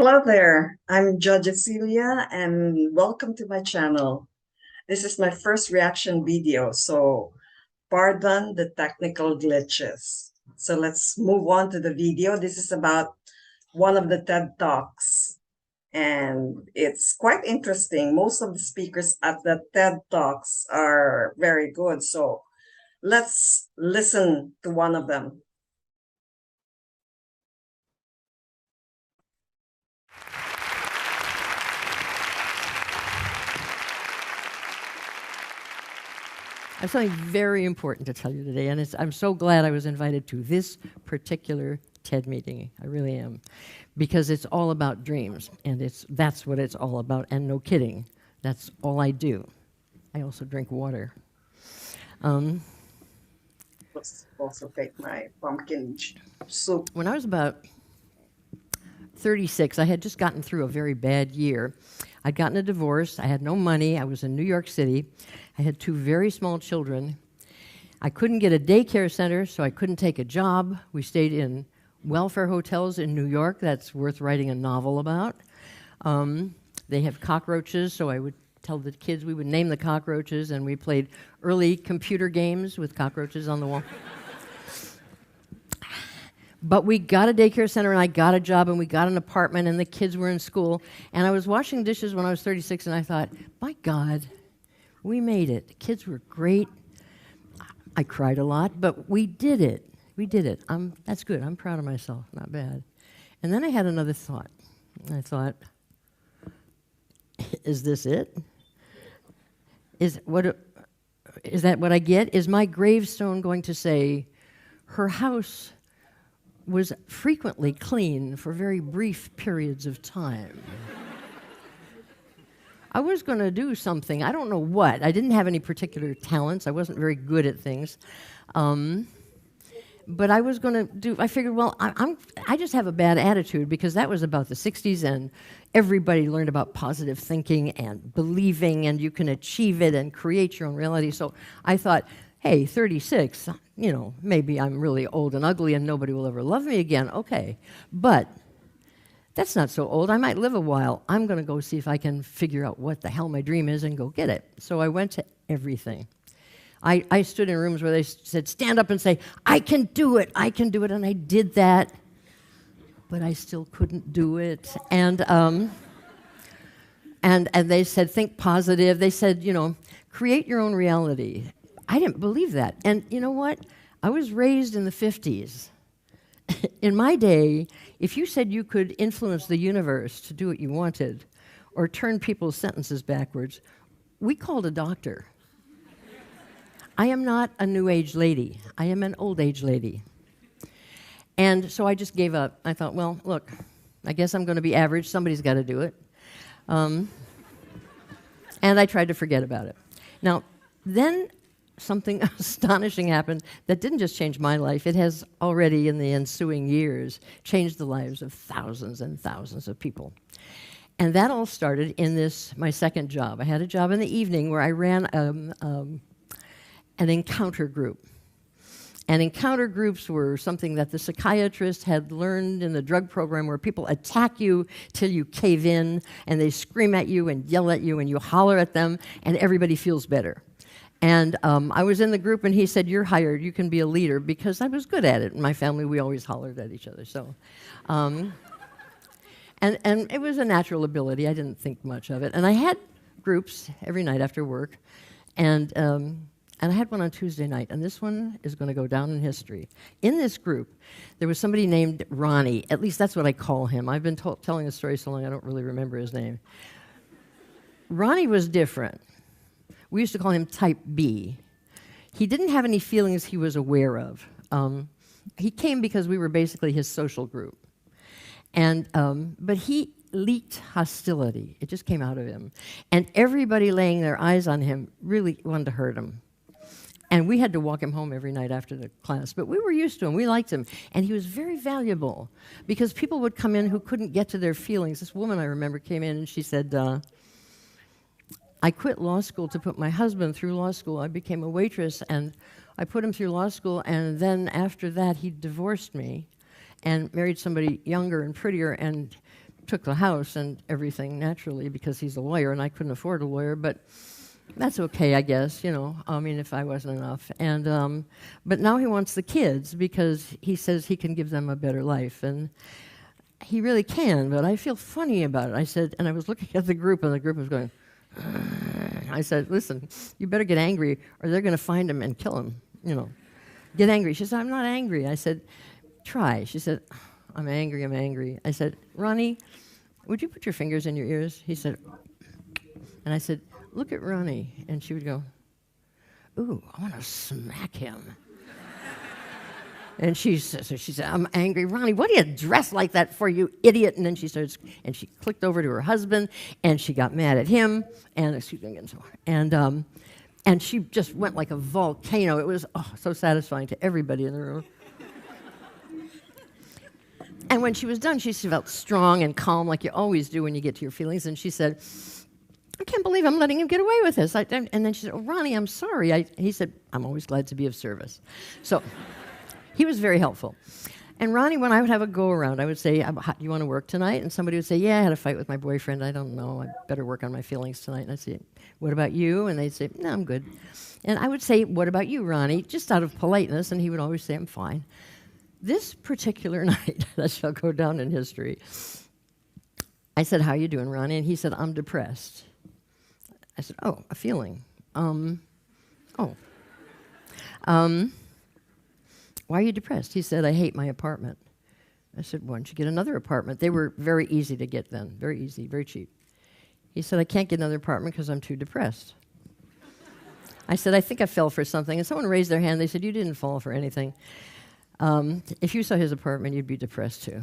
Hello there, I'm Jojisilia and welcome to my channel. This is my first reaction video, so pardon the technical glitches. So let's move on to the video. This is about one of the TED Talks, and it's quite interesting. Most of the speakers at the TED Talks are very good, so let's listen to one of them. I have something very important to tell you today, and I'm so glad I was invited to this particular TED meeting. I really am, because it's all about dreams, and that's what it's all about, and no kidding. That's all I do. I also drink water. Let's also take my pumpkin soup. When I was about 36, I had just gotten through a very bad year. I'd gotten a divorce. I had no money. I was in New York City. I had two very small children. I couldn't get a daycare center, so I couldn't take a job. We stayed in welfare hotels in New York. That's worth writing a novel about. They have cockroaches, so I would tell the kids we would name the cockroaches, and we played early computer games with cockroaches on the wall. But we got a daycare center, and I got a job, and we got an apartment, and the kids were in school. And I was washing dishes when I was 36, and I thought, my God, we made it. The kids were great. I cried a lot, but we did it. We did it. That's good. I'm proud of myself. Not bad. And then I had another thought. I thought, is this it? Is that what I get? Is my gravestone going to say, her house was frequently clean for very brief periods of time? I was going to do something. I don't know what. I didn't have any particular talents. I wasn't very good at things. But I was going to do, I figured, well, I just have a bad attitude, because that was about the 60s, and everybody learned about positive thinking and believing, and you can achieve it and create your own reality. So I thought, hey, 36, maybe I'm really old and ugly and nobody will ever love me again. Okay, but that's not so old. I might live a while. I'm going to go see if I can figure out what the hell my dream is and go get it. So I went to everything. I stood in rooms where they said, stand up and say, I can do it, and I did that, but I still couldn't do it. And they said, think positive. They said, create your own reality. I didn't believe that. And you know what? I was raised in the 50s. In my day, if you said you could influence the universe to do what you wanted or turn people's sentences backwards, we called a doctor. I am not a new age lady. I am an old age lady. And so I just gave up. I thought, well, look, I guess I'm going to be average. Somebody's got to do it. And I tried to forget about it. Now, then something astonishing happened that didn't just change my life. It has already, in the ensuing years, changed the lives of thousands and thousands of people. And that all started in my second job. I had a job in the evening where I ran an encounter group. And encounter groups were something that the psychiatrist had learned in the drug program, where people attack you till you cave in, and they scream at you and yell at you, and you holler at them, and everybody feels better. And I was in the group, and he said, you're hired, you can be a leader, because I was good at it. In my family, we always hollered at each other. So, and it was a natural ability. I didn't think much of it. And I had groups every night after work, and I had one on Tuesday night, and this one is going to go down in history. In this group, there was somebody named Ronnie. At least that's what I call him. I've been telling the story so long I don't really remember his name. Ronnie was different. We used to call him Type B. He didn't have any feelings he was aware of. He came because we were basically his social group. But he leaked hostility. It just came out of him. And everybody laying their eyes on him really wanted to hurt him. And we had to walk him home every night after the class. But we were used to him. We liked him. And he was very valuable, because people would come in who couldn't get to their feelings. This woman, I remember, came in and she said, I quit law school to put my husband through law school. I became a waitress, and I put him through law school, and then after that he divorced me and married somebody younger and prettier, and took the house and everything naturally because he's a lawyer and I couldn't afford a lawyer, but that's okay, I guess, I mean, if I wasn't enough. And but now he wants the kids because he says he can give them a better life. And he really can, but I feel funny about it. I said, and I was looking at the group, and the group was going, I said, listen, you better get angry or they're going to find him and kill him, Get angry. She said, I'm not angry. I said, try. She said, I'm angry. I said, Ronnie, would you put your fingers in your ears? He said, and I said, look at Ronnie. And she would go, ooh, I want to smack him. And she said, I'm angry. Ronnie, what do you dress like that for, you idiot? And then she clicked over to her husband, and she got mad at him, and she just went like a volcano. It was so satisfying to everybody in the room. And when she was done, she felt strong and calm like you always do when you get to your feelings. And she said, I can't believe I'm letting him get away with this. And then she said, oh, Ronnie, I'm sorry. He said, I'm always glad to be of service. So he was very helpful. And Ronnie, when I would have a go-around, I would say, do you want to work tonight? And somebody would say, yeah, I had a fight with my boyfriend. I don't know. I better work on my feelings tonight. And I'd say, what about you? And they'd say, no, I'm good. And I would say, what about you, Ronnie? Just out of politeness. And he would always say, I'm fine. This particular night, that shall go down in history, I said, how you doing, Ronnie? And he said, I'm depressed. I said, oh, a feeling. Why are you depressed? He said, I hate my apartment. I said, why don't you get another apartment? They were very easy to get then, very easy, very cheap. He said, I can't get another apartment because I'm too depressed. I said, I think I fell for something. And someone raised their hand. They said, you didn't fall for anything. If you saw his apartment, you'd be depressed too.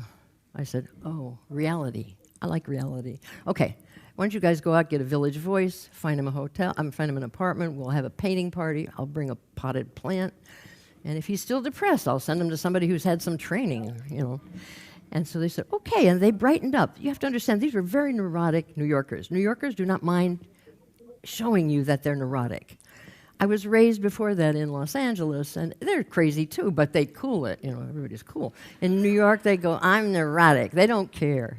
I said, oh, reality. I like reality. Okay, why don't you guys go out, get a Village Voice, find him a hotel, find him an apartment, we'll have a painting party, I'll bring a potted plant, and if he's still depressed, I'll send him to somebody who's had some training, And so they said, okay, and they brightened up. You have to understand, these were very neurotic New Yorkers. New Yorkers do not mind showing you that they're neurotic. I was raised before that in Los Angeles, and they're crazy too, but they cool it, everybody's cool. In New York, they go, I'm neurotic. They don't care,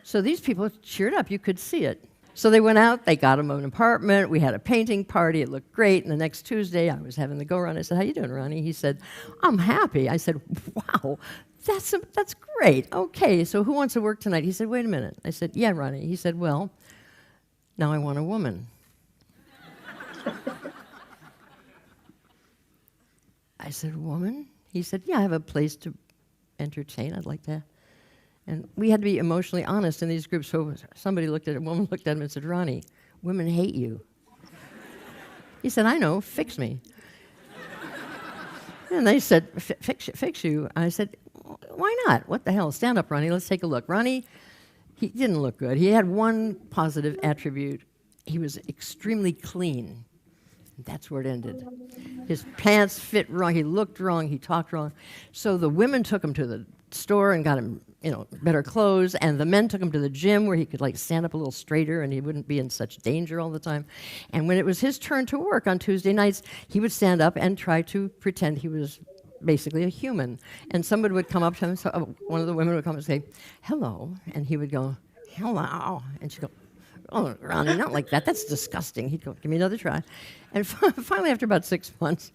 So these people cheered up. You could see it. So they went out. They got him an apartment. We had a painting party. It looked great. And the next Tuesday, I was having the go-around. I said, how you doing, Ronnie? He said, I'm happy. I said, wow, that's great. Okay, so who wants to work tonight? He said, wait a minute. I said, yeah, Ronnie. He said, well, now I want a woman. I said, woman? He said, yeah, I have a place to entertain. I'd like that. And we had to be emotionally honest in these groups. So somebody looked at a woman, looked at him and said, Ronnie, women hate you. He said, I know, fix me. And they said, fix you. I said, why not? What the hell? Stand up, Ronnie. Let's take a look. Ronnie, he didn't look good. He had one positive attribute. He was extremely clean. That's where it ended. His pants fit wrong. He looked wrong. He talked wrong. So the women took him to the store and got him, better clothes, and the men took him to the gym where he could stand up a little straighter and he wouldn't be in such danger all the time. And when it was his turn to work on Tuesday nights, he would stand up and try to pretend he was basically a human. And somebody would come up to him, one of the women would come and say, hello, and he would go, hello, and she'd go, oh, Ronnie, not like that. That's disgusting. He'd go, give me another try. And finally, after about 6 months,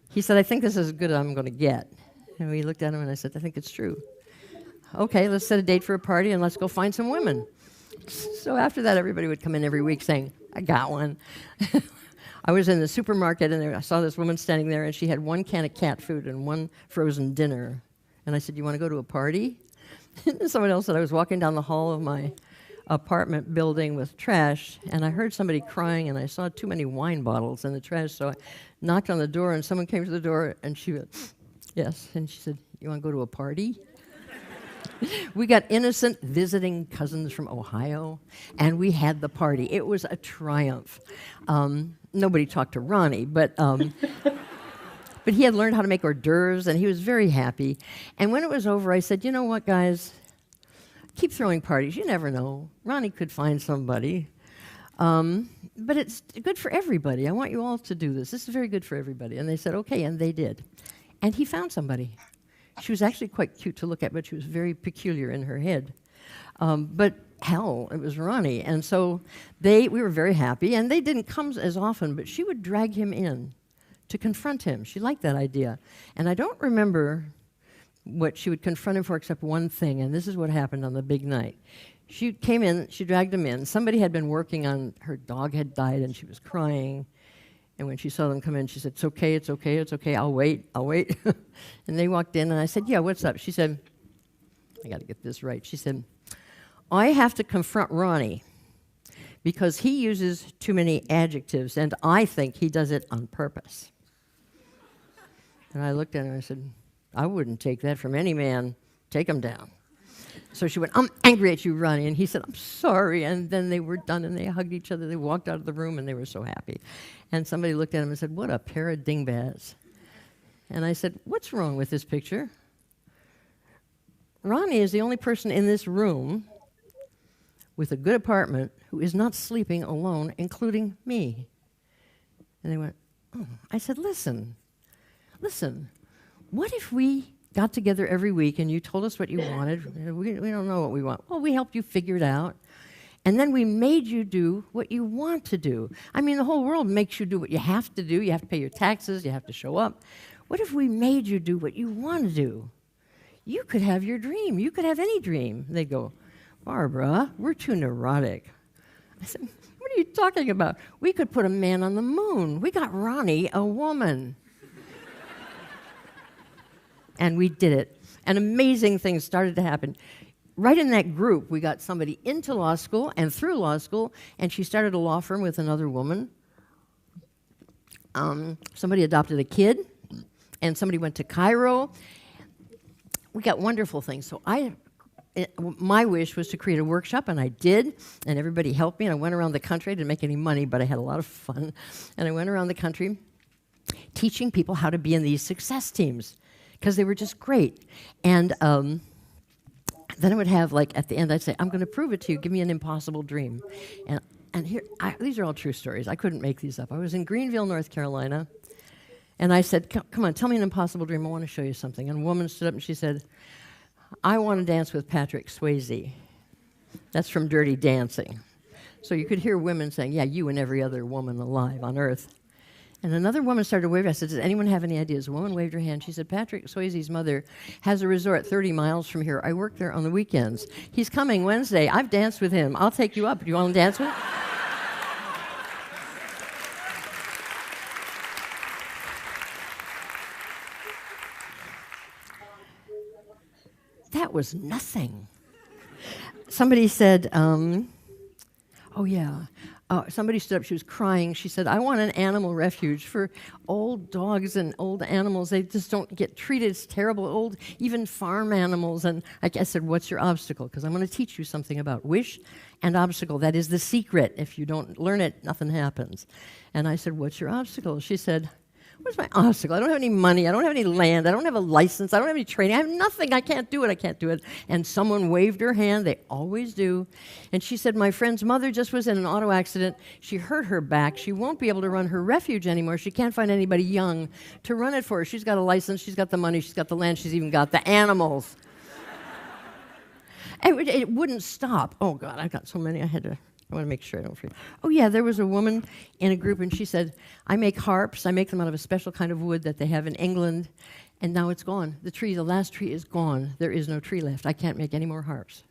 he said, I think this is as good as I'm going to get. And we looked at him, and I said, I think it's true. Okay, let's set a date for a party, and let's go find some women. So after that, everybody would come in every week saying, I got one. I was in the supermarket, and I saw this woman standing there, and she had one can of cat food and one frozen dinner. And I said, you want to go to a party? And someone else said, I was walking down the hall of my apartment building with trash, and I heard somebody crying, and I saw too many wine bottles in the trash, so I knocked on the door, and someone came to the door, and she went, yes, and she said, you want to go to a party? We got innocent visiting cousins from Ohio, and we had the party. It was a triumph. Nobody talked to Ronnie, but he had learned how to make hors d'oeuvres, and he was very happy. And when it was over, I said, you know what, guys? Keep throwing parties. You never know. Ronnie could find somebody. But it's good for everybody. I want you all to do this. This is very good for everybody. And they said, okay, and they did. And he found somebody. She was actually quite cute to look at, but she was very peculiar in her head. But hell, it was Ronnie. And so we were very happy, and they didn't come as often, but she would drag him in to confront him. She liked that idea. And I don't remember what she would confront him for except one thing, and this is what happened on the big night. She came in, she dragged him in. Somebody had been working on, her dog had died, and she was crying. And when she saw them come in, she said, it's okay, it's okay, it's okay, I'll wait. And they walked in, and I said, yeah, what's up? She said, I got to get this right. She said, I have to confront Ronnie because he uses too many adjectives, and I think he does it on purpose. And I looked at her and I said, I wouldn't take that from any man. Take him down. So she went, I'm angry at you, Ronnie. And he said, I'm sorry. And then they were done, and they hugged each other. They walked out of the room, and they were so happy. And somebody looked at him and said, what a pair of dingbats. And I said, what's wrong with this picture? Ronnie is the only person in this room with a good apartment who is not sleeping alone, including me. And they went, oh. I said, listen, what if we got together every week and you told us what you wanted? We don't know what we want. Well, we helped you figure it out. And then we made you do what you want to do. I mean, the whole world makes you do what you have to do. You have to pay your taxes. You have to show up. What if we made you do what you want to do? You could have your dream. You could have any dream. They'd go, Barbara, we're too neurotic. I said, what are you talking about? We could put a man on the moon. We got Ronnie a woman. And we did it. And amazing things started to happen. Right in that group, we got somebody into law school and through law school, and she started a law firm with another woman. Somebody adopted a kid, and somebody went to Cairo. We got wonderful things. So my wish was to create a workshop, and I did, and everybody helped me, and I went around the country. I didn't make any money, but I had a lot of fun. And I went around the country teaching people how to be in these success teams, because they were just great. And then I would have, like, at the end, I'd say, I'm going to prove it to you. Give me an impossible dream. And here, these are all true stories. I couldn't make these up. I was in Greenville, North Carolina, and I said, come on, tell me an impossible dream. I want to show you something. And a woman stood up and she said, I want to dance with Patrick Swayze. That's from Dirty Dancing. So you could hear women saying, yeah, you and every other woman alive on earth. And another woman started waving. I said, does anyone have any ideas? A woman waved her hand. She said, Patrick Swayze's mother has a resort 30 miles from here. I work there on the weekends. He's coming Wednesday. I've danced with him. I'll take you up. Do you want to dance with him? That was nothing. Somebody said, oh, yeah. Somebody stood up. She was crying. She said, I want an animal refuge for old dogs and old animals. They just don't get treated. It's terrible. Even farm animals. And I said, what's your obstacle? Because I'm going to teach you something about wish and obstacle. That is the secret. If you don't learn it, nothing happens. And I said, what's your obstacle? She said, what's my obstacle? I don't have any money. I don't have any land. I don't have a license. I don't have any training. I have nothing. I can't do it. And someone waved her hand. They always do. And she said, my friend's mother just was in an auto accident. She hurt her back. She won't be able to run her refuge anymore. She can't find anybody young to run it for her. She's got a license. She's got the money. She's got the land. She's even got the animals. It wouldn't stop. Oh, God, I've got so many. I want to make sure I don't forget. Oh, yeah, there was a woman in a group, and she said, I make harps. I make them out of a special kind of wood that they have in England, and now it's gone. The last tree is gone. There is no tree left. I can't make any more harps.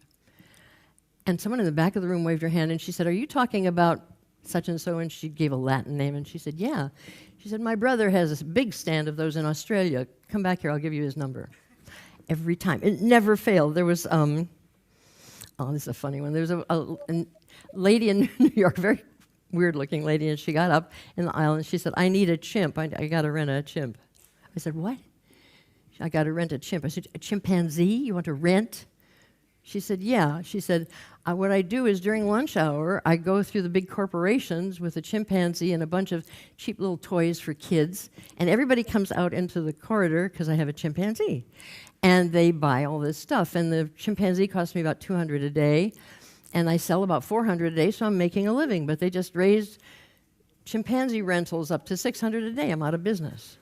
And someone in the back of the room waved her hand, and she said, are you talking about such and so? And she gave a Latin name, and she said, yeah. She said, my brother has a big stand of those in Australia. Come back here. I'll give you his number. Every time. It never failed. There was, this is a funny one. There was a lady in New York, very weird-looking lady, and she got up in the aisle, and she said, I need a chimp. I got to rent a chimp. I said, what? I got to rent a chimp. I said, a chimpanzee? You want to rent? She said, yeah. She said, what I do is during lunch hour, I go through the big corporations with a chimpanzee and a bunch of cheap little toys for kids, and everybody comes out into the corridor because I have a chimpanzee. And they buy all this stuff, and the chimpanzee costs me about $200 a day, and I sell about $400 a day, so I'm making a living. But they just raised chimpanzee rentals up to $600 a day. I'm out of business.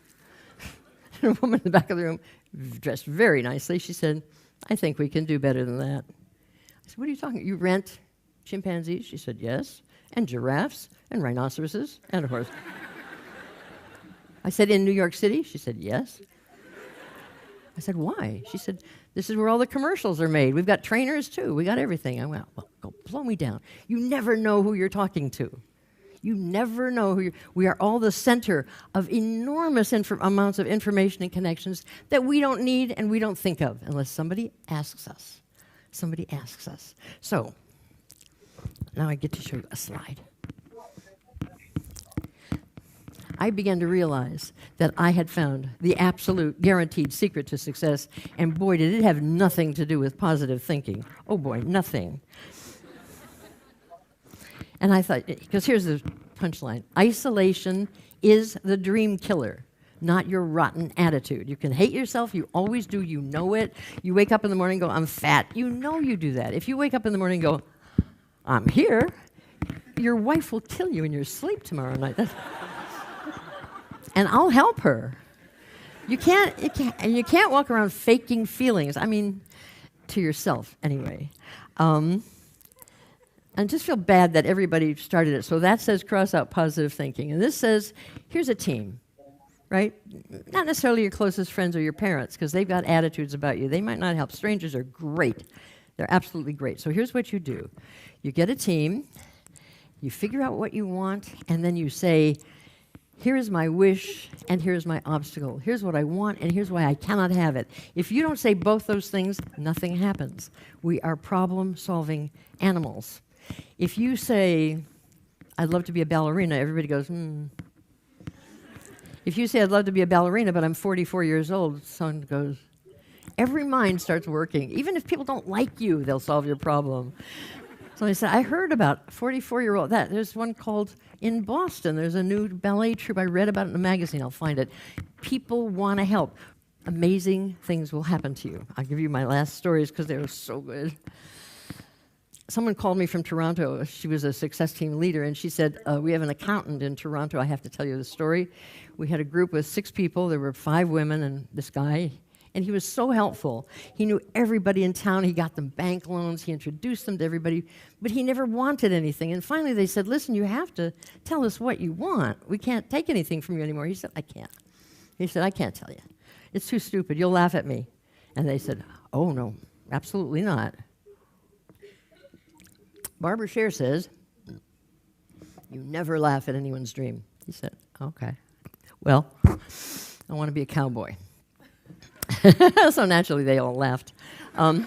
And a woman in the back of the room, dressed very nicely, she said, I think we can do better than that. I said, what are you talking about? You rent chimpanzees? She said, yes, and giraffes, and rhinoceroses, and a horse. I said, in New York City? She said, yes. I said, why? She said, this is where all the commercials are made. We've got trainers, too. We got everything. I went, well, go blow me down. You never know who you're talking to. You never know who you're... We are all the center of enormous amounts of information and connections that we don't need and we don't think of unless somebody asks us. Somebody asks us. So, now I get to show you a slide. I began to realize that I had found the absolute guaranteed secret to success, and boy, did it have nothing to do with positive thinking. Oh boy, nothing. And I thought, because here's the punchline. Isolation is the dream killer, not your rotten attitude. You can hate yourself, you always do, you know it. You wake up in the morning and go, I'm fat. You know you do that. If you wake up in the morning and go, I'm here, your wife will kill you in your sleep tomorrow night. And I'll help her. You can't walk around faking feelings. I mean, to yourself anyway. And just feel bad that everybody started it. So that says cross out positive thinking. And this says, here's a team, right? Not necessarily your closest friends or your parents, because they've got attitudes about you. They might not help. Strangers are great. They're absolutely great. So here's what you do. You get a team, you figure out what you want, and then you say, here's my wish, and here's my obstacle. Here's what I want, and here's why I cannot have it. If you don't say both those things, nothing happens. We are problem-solving animals. If you say, I'd love to be a ballerina, everybody goes, If you say, I'd love to be a ballerina, but I'm 44 years old, someone goes, every mind starts working. Even if people don't like you, they'll solve your problem. So I said, I heard about 44-year-old. There's one called in Boston. There's a new ballet troupe. I read about it in a magazine. I'll find it. People want to help. Amazing things will happen to you. I'll give you my last stories because they were so good. Someone called me from Toronto. She was a success team leader, and she said, we have an accountant in Toronto. I have to tell you the story. We had a group with 6 people. There were 5 women and this guy. And he was so helpful. He knew everybody in town. He got them bank loans. He introduced them to everybody. But he never wanted anything. And finally they said, listen, you have to tell us what you want. We can't take anything from you anymore. He said, I can't. He said, I can't tell you. It's too stupid. You'll laugh at me. And they said, oh, no, absolutely not. Barbara Scher says, you never laugh at anyone's dream. He said, okay. Well, I want to be a cowboy. So naturally, they all laughed. And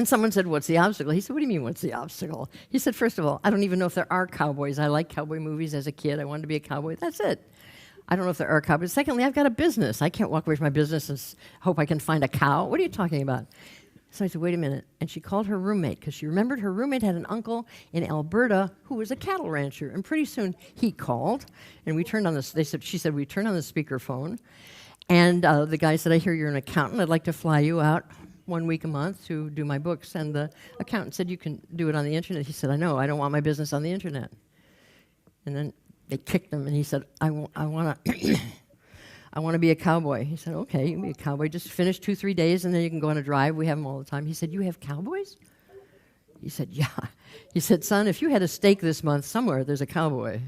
someone said, what's the obstacle? He said, what do you mean, what's the obstacle? He said, first of all, I don't even know if there are cowboys. I like cowboy movies as a kid. I wanted to be a cowboy. That's it. I don't know if there are cowboys. Secondly, I've got a business. I can't walk away from my business and hope I can find a cow. What are you talking about? So I said, wait a minute. And she called her roommate, because she remembered her roommate had an uncle in Alberta who was a cattle rancher. And pretty soon he called, and we turned on this. She said, we turned on the speakerphone. And the guy said, I hear you're an accountant. I'd like to fly you out 1 week a month to do my books. And the accountant said, you can do it on the internet. He said, I know. I don't want my business on the internet. And then they kicked him, and he said, I want to be a cowboy. He said, okay, you can be a cowboy. Just finish 2-3 days, and then you can go on a drive. We have them all the time. He said, you have cowboys? He said, yeah. He said, son, if you had a steak this month somewhere, there's a cowboy.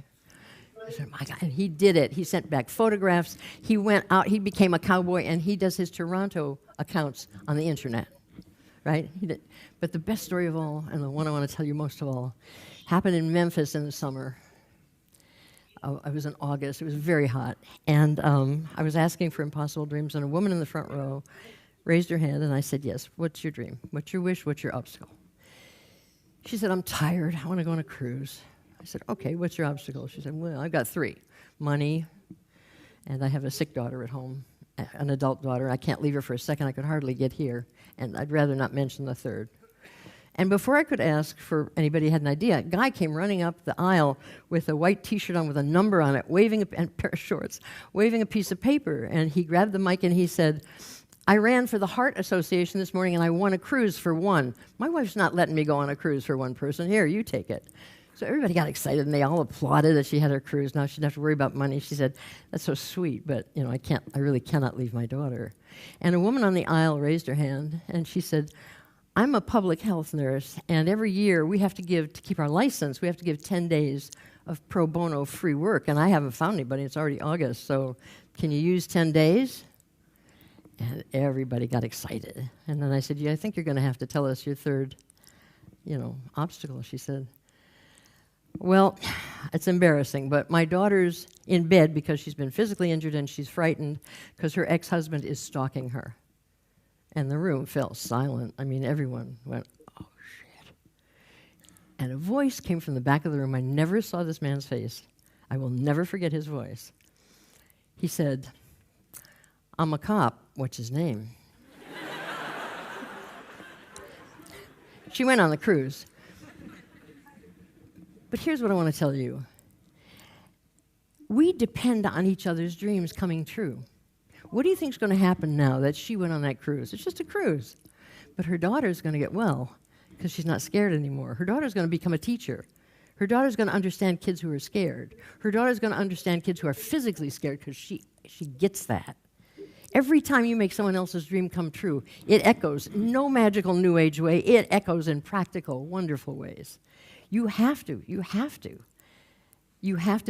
I said, my God. And he did it. He sent back photographs. He went out. He became a cowboy, and he does his Toronto accounts on the internet, right? He did. But the best story of all, and the one I want to tell you most of all, happened in Memphis in the summer. I was in August. It was very hot. And I was asking for impossible dreams, and a woman in the front row raised her hand, and I said, yes, what's your dream? What's your wish? What's your obstacle? She said, I'm tired. I want to go on a cruise. I said, okay, what's your obstacle? She said, well, I've got 3. Money, and I have a sick daughter at home, an adult daughter. I can't leave her for a second. I could hardly get here, and I'd rather not mention the 3rd. And before I could ask for anybody who had an idea, a guy came running up the aisle with a white T-shirt on with a number on it, waving and a pair of shorts, waving a piece of paper. And he grabbed the mic and he said, I ran for the Heart Association this morning and I won a cruise for 1. My wife's not letting me go on a cruise for 1 person. Here, you take it. So everybody got excited, and they all applauded that she had her cruise. Now she didn't have to worry about money. She said, "That's so sweet, but I really cannot leave my daughter." And a woman on the aisle raised her hand, and she said, "I'm a public health nurse, and every year we have to keep our license, we have to give 10 days of pro bono free work, and I haven't found anybody. It's already August, so can you use 10 days?" And everybody got excited. And then I said, "Yeah, I think you're going to have to tell us your third, obstacle." She said, "Well, it's embarrassing, but my daughter's in bed because she's been physically injured and she's frightened because her ex-husband is stalking her." And the room fell silent. I mean, everyone went, "Oh, shit." And a voice came from the back of the room. I never saw this man's face. I will never forget his voice. He said, "I'm a cop. What's his name?" She went on the cruise. But here's what I want to tell you. We depend on each other's dreams coming true. What do you think is going to happen now that she went on that cruise? It's just a cruise. But her daughter's going to get well because she's not scared anymore. Her daughter's going to become a teacher. Her daughter's going to understand kids who are scared. Her daughter's going to understand kids who are physically scared because she gets that. Every time you make someone else's dream come true, it echoes, no magical New Age way, it echoes in practical, wonderful ways. You have to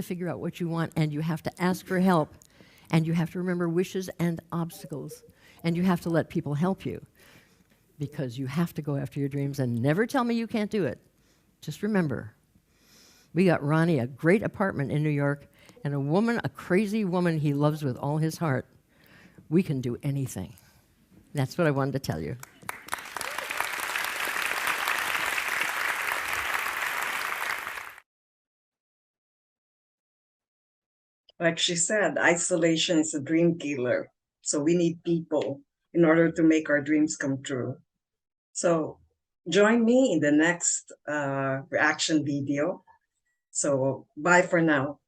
figure out what you want, and you have to ask for help, and you have to remember wishes and obstacles, and you have to let people help you, because you have to go after your dreams, and never tell me you can't do it. Just remember, we got Ronnie a great apartment in New York, and a crazy woman he loves with all his heart. We can do anything. That's what I wanted to tell you. Like she said, isolation is a dream killer. So we need people in order to make our dreams come true. So join me in the next reaction video. So bye for now.